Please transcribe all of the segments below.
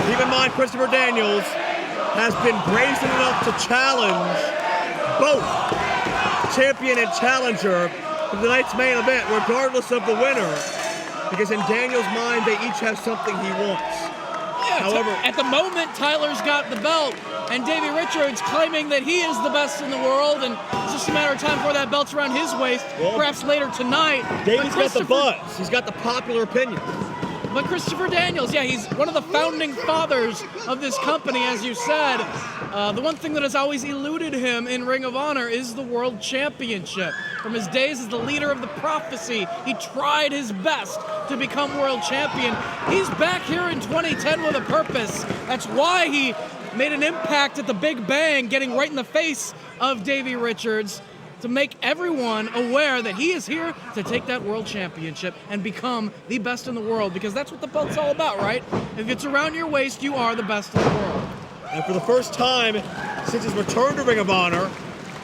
Keep in mind, Christopher Daniels has been brazen enough to challenge both champion and challenger for tonight's main event, regardless of the winner, because in Daniels' mind, they each have something he wants. Yeah, however, at the moment, Tyler's got the belt, and Davey Richards claiming that he is the best in the world, and it's just a matter of time before that belt's around his waist, perhaps later tonight. Davey's got the buzz. He's got the popular opinion. But Christopher Daniels, yeah, he's one of the founding fathers of this company, as you said. The one thing that has always eluded him in Ring of Honor is the World Championship. From his days as the leader of the Prophecy, he tried his best to become World Champion. He's back here in 2010 with a purpose. That's why he made an impact at the Big Bang, getting right in the face of Davey Richards, to make everyone aware that he is here to take that World Championship and become the best in the world, because that's what the belt's all about, right? If it's around your waist, you are the best in the world. And for the first time since his return to Ring of Honor,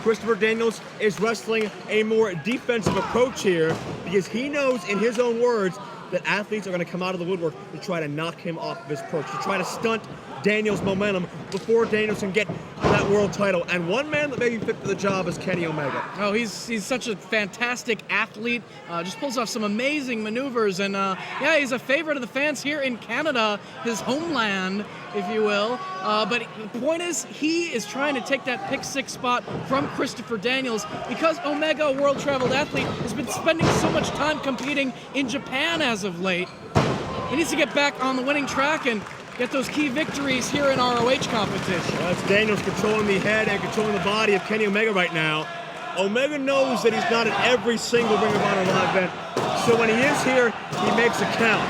Christopher Daniels is wrestling a more defensive approach here, because he knows, in his own words, that athletes are going to come out of the woodwork to try to knock him off of his approach, to try to stunt Daniels' momentum before Daniels can get that world title. And one man that may be fit for the job is Kenny Omega. Oh, he's such a fantastic athlete. Just pulls off some amazing maneuvers, and yeah, he's a favorite of the fans here in Canada, his homeland, if you will. But the point is, he is trying to take that pick six spot from Christopher Daniels, because Omega, a world-traveled athlete, has been spending so much time competing in Japan as of late. He needs to get back on the winning track and get those key victories here in ROH competition. Well, that's Daniels controlling the head and controlling the body of Kenny Omega right now. Omega knows that he's not at every single Ring of Honor live event, so when he is here, he makes a count.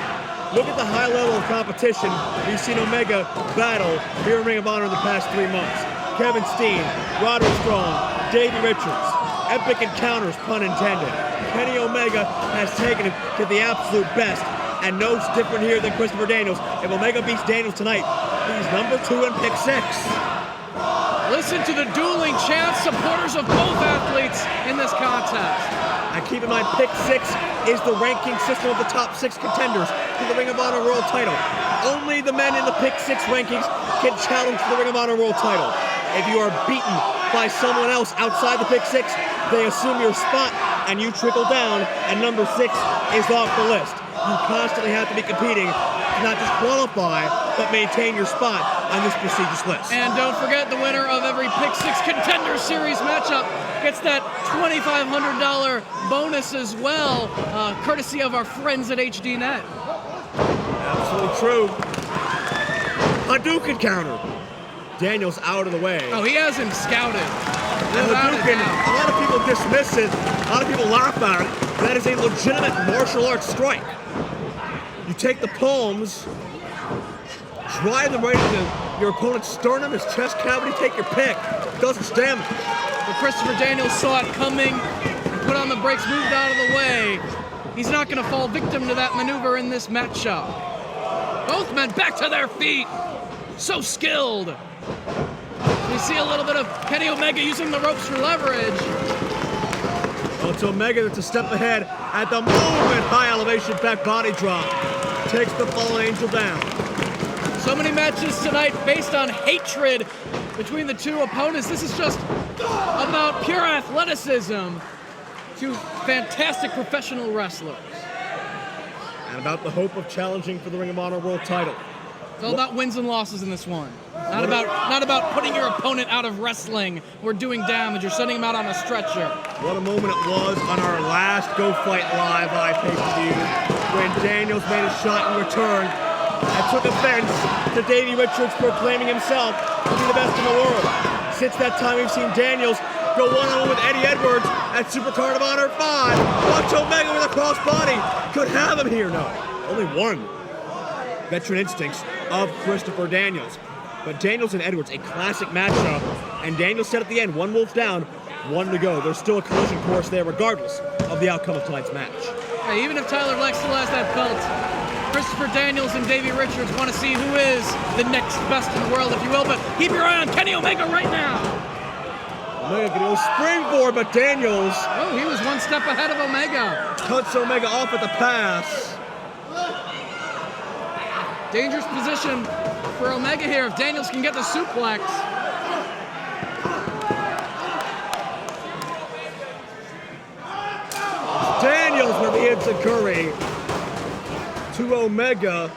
Look at the high level of competition we've seen Omega battle here in Ring of Honor in the past 3 months. Kevin Steen, Roderick Strong, Davey Richards, epic encounters, pun intended. Kenny Omega has taken it to the absolute best, and no different here than Christopher Daniels. If Omega beats Daniels tonight, he's number 2 in pick 6. Listen to the dueling chants, supporters of both athletes in this contest. And keep in mind, pick 6 is the ranking system of the top 6 contenders for the Ring of Honor World title. Only the men in the pick 6 rankings can challenge for the Ring of Honor World title. If you are beaten by someone else outside the pick 6, they assume your spot and you trickle down, and number 6 is off the list. You constantly have to be competing to not just qualify, but maintain your spot on this prestigious list. And don't forget, the winner of every Pick 6 Contender Series matchup gets that $2,500 bonus as well, courtesy of our friends at HDNet. Absolutely true. Hadouken counter. Daniels out of the way. Oh, he has him scouted. And Hadouken, a lot of people dismiss it, a lot of people laugh at it. That is a legitimate martial arts strike. You take the palms, drive them right into your opponent's sternum, his chest cavity, take your pick. Does its damage. But Christopher Daniels saw it coming, put on the brakes, moved out of the way. He's not going to fall victim to that maneuver in this matchup. Both men back to their feet. So skilled. We see a little bit of Kenny Omega using the ropes for leverage. Well, it's Omega that's a step ahead at the moment. High elevation back body drop. Takes the fallen angel down. So many matches tonight based on hatred between the two opponents. This is just about pure athleticism. Two fantastic professional wrestlers. And about the hope of challenging for the Ring of Honor World title. It's all about wins and losses in this one. Not about putting your opponent out of wrestling or doing damage or sending him out on a stretcher. What a moment it was on our last Go Fight Live pay-per-view when Daniels made a shot in return and took offense to Davey Richards proclaiming himself to be the best in the world. Since that time, we've seen Daniels go one-on-one with Eddie Edwards at Supercard of Honor 5. Watch Omega with a crossbody. Could have him here. No, only one. Veteran instincts of Christopher Daniels. But Daniels and Edwards, a classic matchup, and Daniels said at the end, 1 wolf down, 1 to go. There's still a collision course there regardless of the outcome of tonight's match. Hey, even if Tyler Black still has that belt, Christopher Daniels and Davey Richards want to see who is the next best in the world, if you will, but keep your eye on Kenny Omega right now. Omega can go springboard, but Daniels... Oh, he was 1 step ahead of Omega. Cuts Omega off at the pass. Dangerous position for Omega here if Daniels can get the suplex. Daniels with the enziguri to Omega.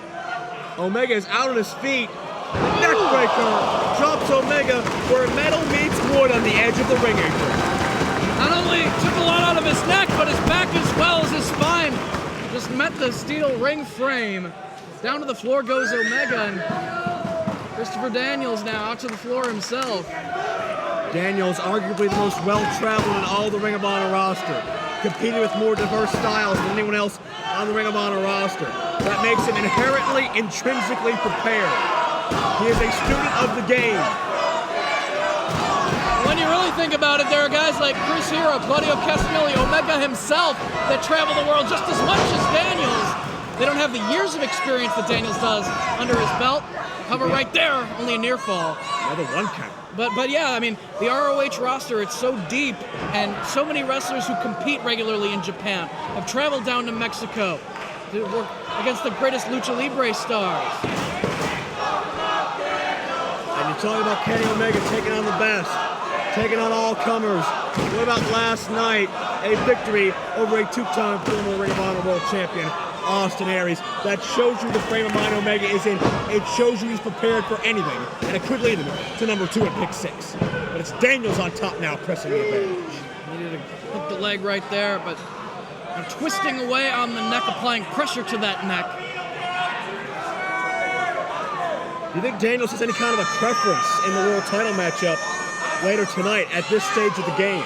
Omega is out on his feet. The neckbreaker drops Omega where metal meets wood on the edge of the ring apron. Not only took a lot out of his neck, but his back as well as his spine just met the steel ring frame. Down to the floor goes Omega, and Christopher Daniels now out to the floor himself. Daniels, arguably the most well-traveled in all the Ring of Honor roster, competing with more diverse styles than anyone else on the Ring of Honor roster. That makes him inherently, intrinsically prepared. He is a student of the game. When you really think about it, there are guys like Chris Hero, Claudio Castagnoli, Omega himself that travel the world just as much as Daniels. They don't have the years of experience that Daniels does under his belt. Cover right there, only a near fall. Another one count. But yeah, I mean, the ROH roster, it's so deep, and so many wrestlers who compete regularly in Japan have traveled down to Mexico to work against the greatest lucha libre stars. And you're talking about Kenny Omega taking on the best, taking on all comers. What about last night? A victory over a two-time former Ring of Honor World Champion, Austin Aries. That shows you the frame of mind Omega is in. It shows you he's prepared for anything, and it could lead him to number 2 at pick 6. But it's Daniels on top now, pressing the advantage. Needed to hook the leg right there, but twisting away on the neck, applying pressure to that neck. Do you think Daniels has any kind of a preference in the world title matchup later tonight at this stage of the game?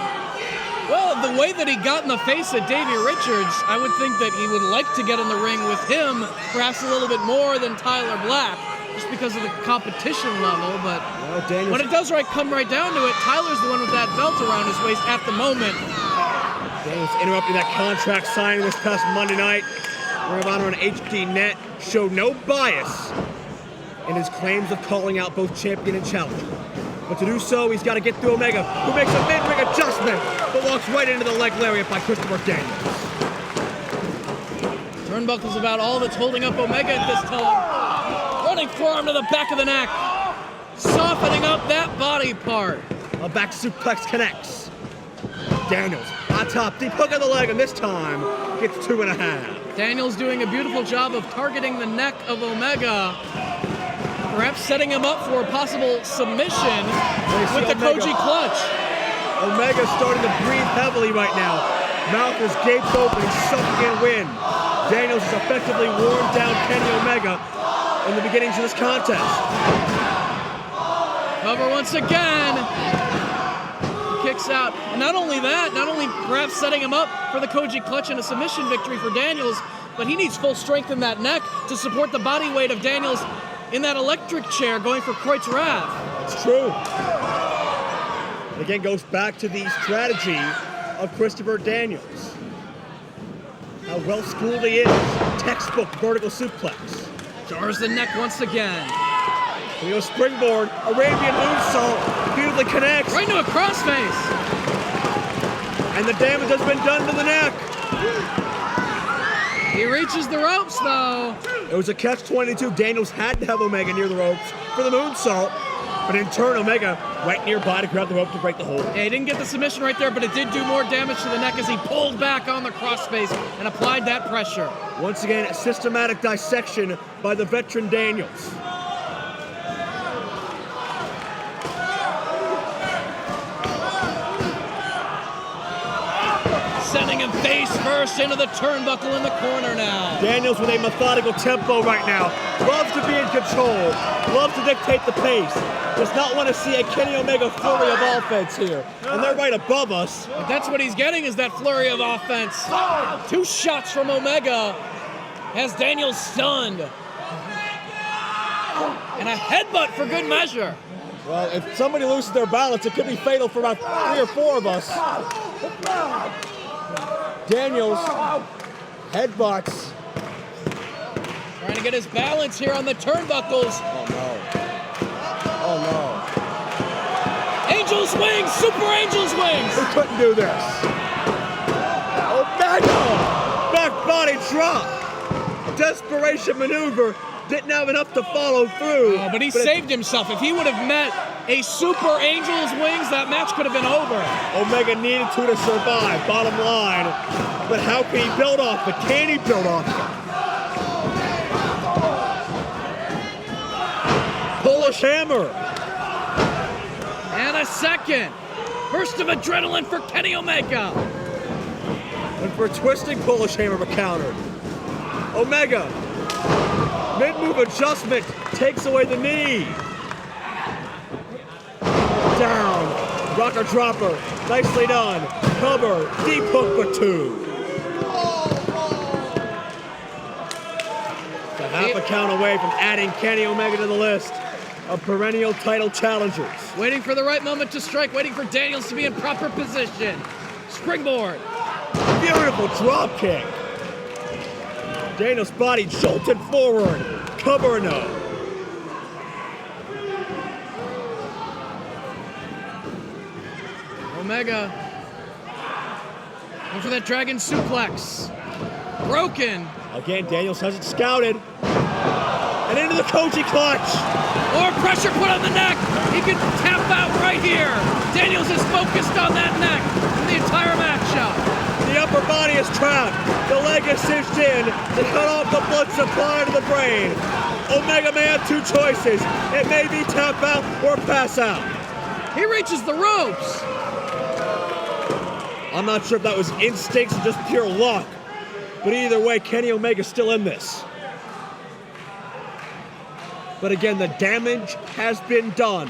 Well, the way that he got in the face of Davey Richards, I would think that he would like to get in the ring with him, perhaps a little bit more than Tyler Black, just because of the competition level. But when it does come right down to it, Tyler's the one with that belt around his waist at the moment. Daniels interrupting that contract signing this past Monday night. Ring of Honor on HD Net showed no bias in his claims of calling out both champion and challenger. But to do so, he's got to get through Omega, who makes a mid-ring adjustment, but walks right into the leg lariat by Christopher Daniels. Turnbuckle's about all that's holding up Omega at this time. Running forearm to the back of the neck, softening up that body part. A back suplex connects. Daniels on top, deep hook of the leg, and this time gets 2.5. Daniels doing a beautiful job of targeting the neck of Omega. Perhaps setting him up for a possible submission with the Koji clutch. Omega's starting to breathe heavily right now. Mouth is gaped open, sucking in wind. Daniels has effectively worn down Kenny Omega in the beginnings of this contest. Cover once again. He kicks out. And not only that, not only perhaps setting him up for the Koji clutch and a submission victory for Daniels, but he needs full strength in that neck to support the body weight of Daniels in that electric chair going for Kreutz Wrath. It's true. And again, goes back to the strategy of Christopher Daniels. How well schooled he is. Textbook vertical suplex. Jars the neck once again. We go springboard, Arabian moonsault, beautifully connects. Right into a crossface. And the damage has been done to the neck. He reaches the ropes, though. It was a catch-22. Daniels had to have Omega near the ropes for the moonsault, but in turn, Omega right nearby to grab the rope to break the hold. Yeah, he didn't get the submission right there, but it did do more damage to the neck as he pulled back on the crossface and applied that pressure. Once again, a systematic dissection by the veteran Daniels. Sending him face first into the turnbuckle in the corner now. Daniels with a methodical tempo right now. Loves to be in control. Loves to dictate the pace. Does not want to see a Kenny Omega flurry of offense here. And they're right above us. But that's what he's getting, is that flurry of offense. 2 shots from Omega has Daniels stunned. And a headbutt for good measure. Well, if somebody loses their balance, it could be fatal for about 3 or 4 of us. Daniels headbutts. Trying to get his balance here on the turnbuckles. Oh no. Oh no. Angel's wings, super Angel's wings. He couldn't do this. Omega! Back body drop. Desperation maneuver didn't have enough to follow through. Oh, but he saved himself. If he would have met a super Angel's Wings, that match could have been over. Omega needed to survive, bottom line. But how can he build off it? Can he build off it? Polish hammer. And a second. Burst of adrenaline for Kenny Omega. And for a twisting Polish hammer, but countered. Omega, mid-move adjustment, takes away the knee. Down, rocker dropper, nicely done. Cover, deep hook for 2. It's a half a count away from adding Kenny Omega to the list of perennial title challengers. Waiting for the right moment to strike, waiting for Daniels to be in proper position. Springboard. Beautiful drop kick. Daniels' body jolted forward. Cover no. Omega. Going for that dragon suplex. Broken. Again, Daniels has it scouted. And into the Koji clutch. Or pressure put on the neck. He can tap out right here. Daniels is focused on that neck for the entire matchup. The upper body is trapped. The leg is cinched in to cut off the blood supply to the brain. Omega may have 2 choices. It may be tap out or pass out. He reaches the ropes. I'm not sure if that was instincts or just pure luck. But either way, Kenny Omega's still in this. But again, the damage has been done.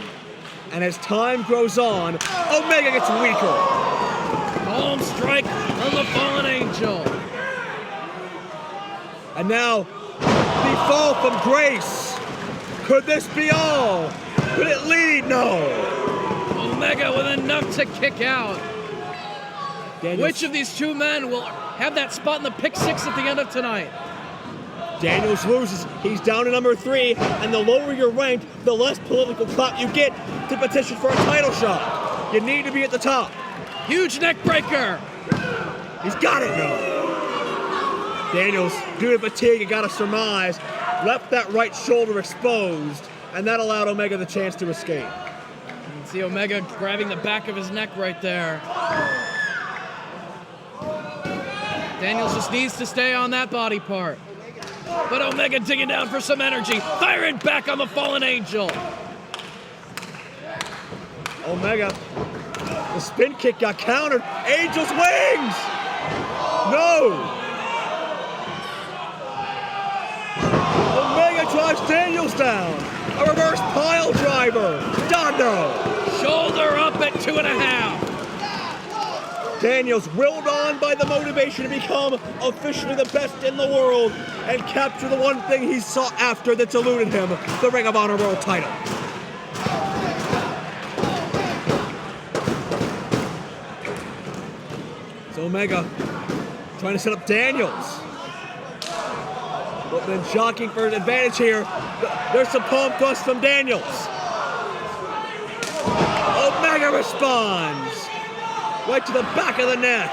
And as time goes on, Omega gets weaker. Palm strike from the fallen angel. And now, the fall from grace. Could this be all? Could it lead? No. Omega with enough to kick out. Daniels, Which of these 2 men will have that spot in the pick 6 at the end of tonight? Daniels loses. He's down to number 3. And the lower you're ranked, the less political clout you get to petition for a title shot. You need to be at the top. Huge neck breaker. He's got it now. Daniels, due to fatigue, you gotta surmise, left that right shoulder exposed, and that allowed Omega the chance to escape. You can see Omega grabbing the back of his neck right there. Daniels just needs to stay on that body part. But Omega digging down for some energy, firing back on the fallen angel. Omega, the spin kick got countered. Angel's wings! No! Omega drives Daniels down. A reverse pile driver. Dondo. Shoulder up at 2.5. Daniels willed on by the motivation to become officially the best in the world and capture the one thing he sought after that's eluded him, the Ring of Honor World title. So Omega trying to set up Daniels. But then jockeying for an advantage here. There's some palm thrust from Daniels. Omega responds. Right to the back of the neck.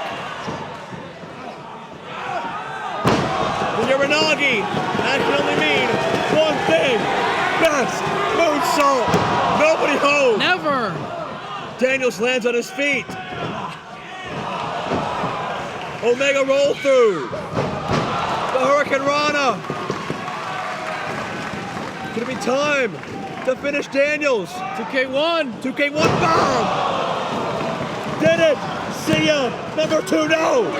The Uranagi, that can only mean one thing. Best moonsault. Nobody home. Never. Daniels lands on his feet. Omega roll through. The Hurricane Rana. Could it be time to finish Daniels? 2K1. 2K1 bomb. Did it. See ya. Number 2, no.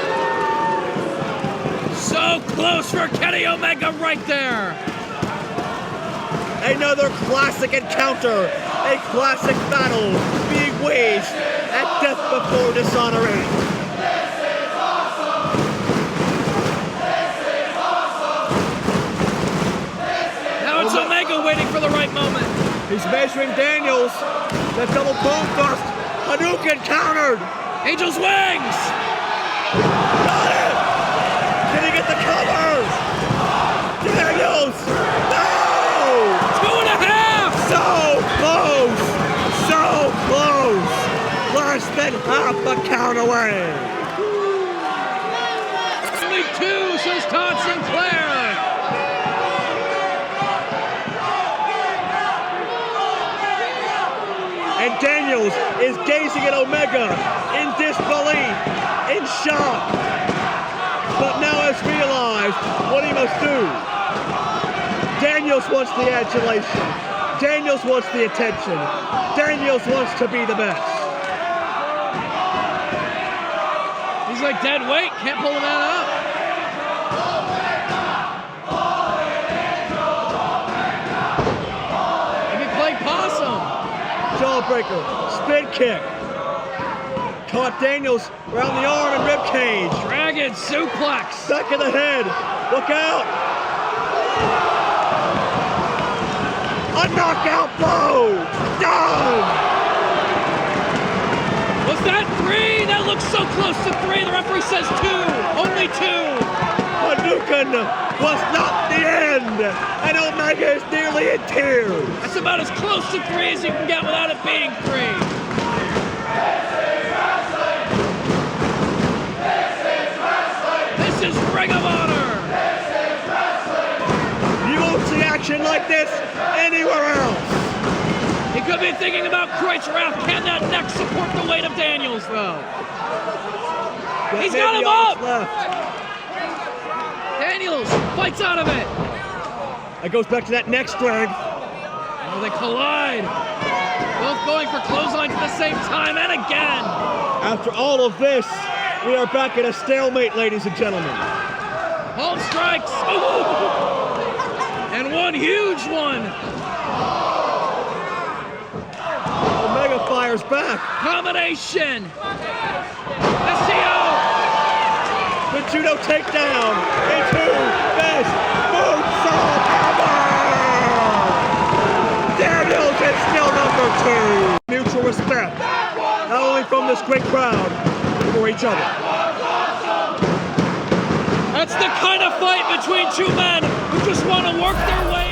So close for Kenny Omega right there. Another classic encounter. A classic battle being waged at Death Before Dishonor VIII. It's Omega waiting for the right moment. He's measuring Daniels. That double bone thrust. Hadouken countered. Angel's wings. Got it. Did he get the cover? Daniels. No. 2.5. So close. So close. Less than half a count away. Only 2, says Todd Sinclair. and Daniels is gazing at Omega in disbelief, in shock. But now has realized what he must do. Daniels wants the adulation. Daniels wants the attention. Daniels wants to be the best. He's like dead weight, can't pull the man up. Maybe play possum. Jawbreaker, spin kick. Caught Daniels around the arm and rib cage. Dragon suplex. Back of the head. Look out. A knockout blow. Done. Was that 3? That looks so close to 3. The referee says 2. Only 2. Hadouken was not the end. And Omega is nearly in tears. That's about as close to 3 as you can get without it being 3. This is Ring of Honor. You won't see action like this anywhere else. He could be thinking about Kreutz Wrath. Can that neck support the weight of Daniels, though? He's got him up! Daniels fights out of it. That goes back to that neck strength. Oh, they collide. Both going for clotheslines at the same time, and again. After all of this, we are back at a stalemate, ladies and gentlemen. Palm strikes. Ooh. And one huge one. Omega fires back. Combination. STO. The judo takedown into best moonsault ever. Daniels is still number 2. Mutual respect, not only from this great crowd, but for each other. That's the kind of fight between two men who just want to work their way